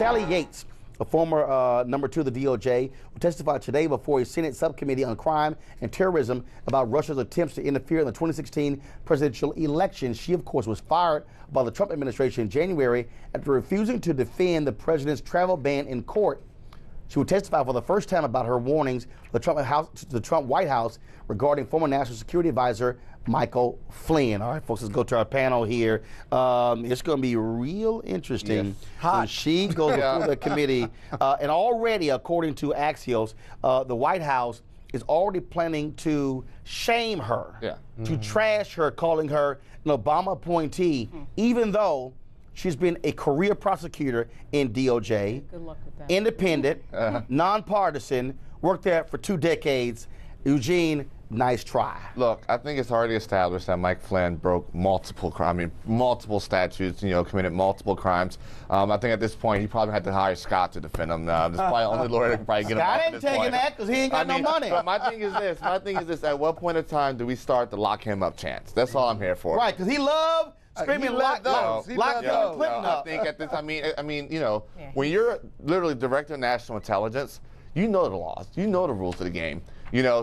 Sally Yates, a former number 2 of the DOJ, will testify today before a Senate subcommittee on crime and terrorism about Russia's attempts to interfere in the 2016 presidential election. She, of course, was fired by the Trump administration in January after refusing to defend the president's travel ban in court. She will testify for the first time about her warnings to the Trump White House regarding former National Security Advisor Michael Flynn. All right, folks, let's go to our panel here. It's going to be real interesting when she goes before the committee. And already, according to Axios, the White House is already planning to shame her, to trash her, calling her an Obama appointee, even though she's been a career prosecutor in DOJ, Good luck with that. independent, nonpartisan, worked there for 2 decades. Eugene, nice try. Look, I think it's already established that Mike Flynn broke multiple statutes, committed multiple crimes. I think at this point he probably had to hire Scott to defend him. This is probably the only lawyer that can probably get him off Scott ain't taking that because he ain't got no money. But my thing is this, at what point in time do we start the lock him up chance? That's all I'm here for. Right, because he loved screaming lock Clinton up. I think at this, when you're literally director of national intelligence, you know the laws, you know the rules of the game.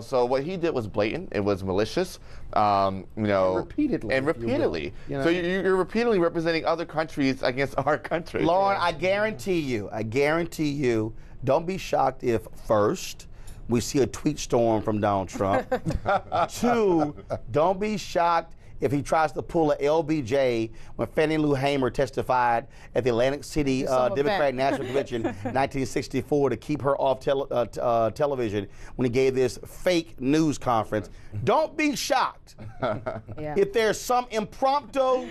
So what he did was blatant. It was malicious. And repeatedly. So you're repeatedly representing other countries against our country. Lauren, I guarantee you, don't be shocked if first we see a tweet storm from Donald Trump. 2, don't be shocked if he tries to pull a LBJ when Fannie Lou Hamer testified at the Atlantic City Democratic National Convention in 1964 to keep her off television when he gave this fake news conference. Don't be shocked if there's some impromptu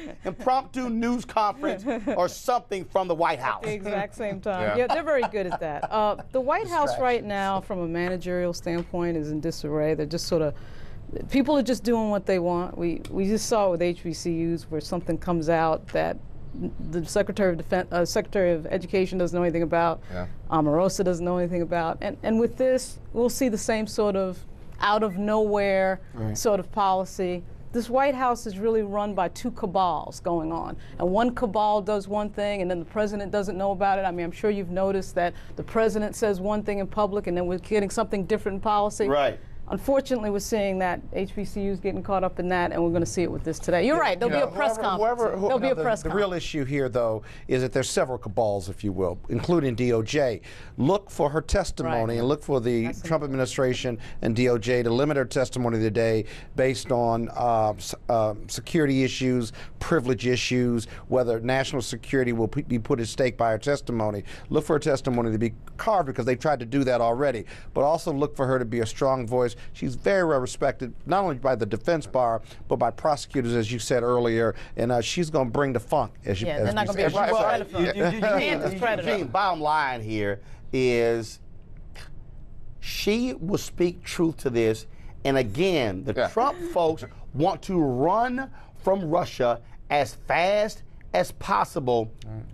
news conference or something from the White House. At the exact same time. Yeah, they're very good at that. The White House right now, from a managerial standpoint, is in disarray. They're just sort of people are just doing what they want. We just saw it with HBCUs where something comes out that the Secretary of Education doesn't know anything about, Omarosa doesn't know anything about, and with this, we'll see the same sort of out of nowhere sort of policy. This White House is really run by 2 cabals going on, and one cabal does one thing and then the president doesn't know about it. I mean, I'm sure you've noticed that the president says one thing in public and then we're getting something different in policy. Right. Unfortunately, we're seeing that HBCUs getting caught up in that, and we're going to see it with this today. You're right. There'll be a press conference. There'll be a press conference. The real issue here, though, is that there's several cabals, if you will, including DOJ. Look for her testimony and look for the Trump administration and DOJ to limit her testimony today based on security issues, privilege issues, whether national security will be put at stake by her testimony. Look for her testimony to be carved because they tried to do that already, but also look for her to be a strong voice. She's very well respected, not only by the defense bar, but by prosecutors, as you said earlier, and she's going to bring the funk. As they're not going to be Eugene, bottom line here is she will speak truth to this, and again, the Trump folks want to run from Russia as fast as possible,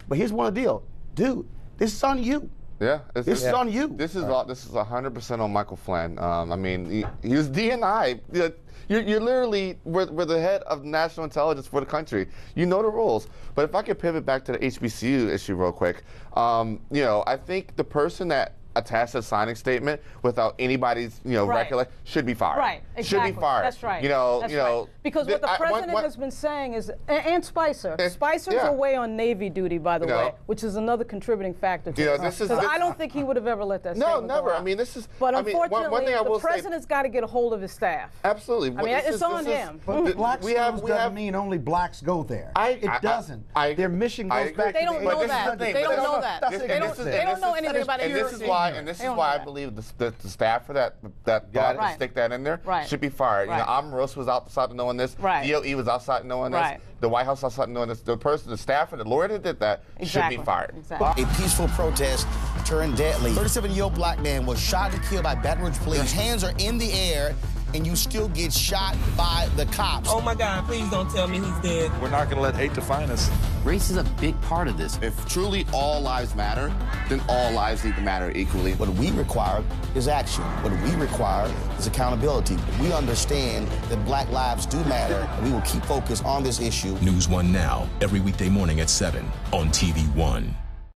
but here's one deal. Dude, this is on you. Yeah, this is on you. This is 100% on Michael Flynn. I mean, he was DNI. You're literally we're the head of national intelligence for the country. You know the rules. But if I could pivot back to the HBCU issue real quick, I think the person that attached a signing statement without anybody's recollection should be fired. Right, exactly. Should be fired. That's right. Right. Because what the president has been saying is, and Spicer's away on Navy duty, by the way, which is another contributing factor to this. Because I don't think he would have ever let that statement never. go out. I mean, this is. But unfortunately, one thing I will the president's got to get a hold of his staff. Absolutely. I mean, it's on him. But black schools doesn't mean only blacks go there. It doesn't. Their mission goes back to They don't know that. They don't know that. They don't know anything about it. And this is why I believe the staff for that thought to stick that in there should be fired. Omarosa was outside of knowing this. DOE was outside of knowing this. The White House outside of knowing this. The staff and the lawyer that did that should be fired. A peaceful protest turned deadly. 37-year-old black man was shot and killed by Baton Rouge police. Your hands are in the air, and you still get shot by the cops. Oh my God, please don't tell me he's dead. We're not going to let hate define us. Race is a big part of this. If truly all lives matter, then all lives need to matter equally. What we require is action. What we require is accountability. We understand that black lives do matter, and we will keep focused on this issue. NewsOne Now, every weekday morning at 7 on TV1.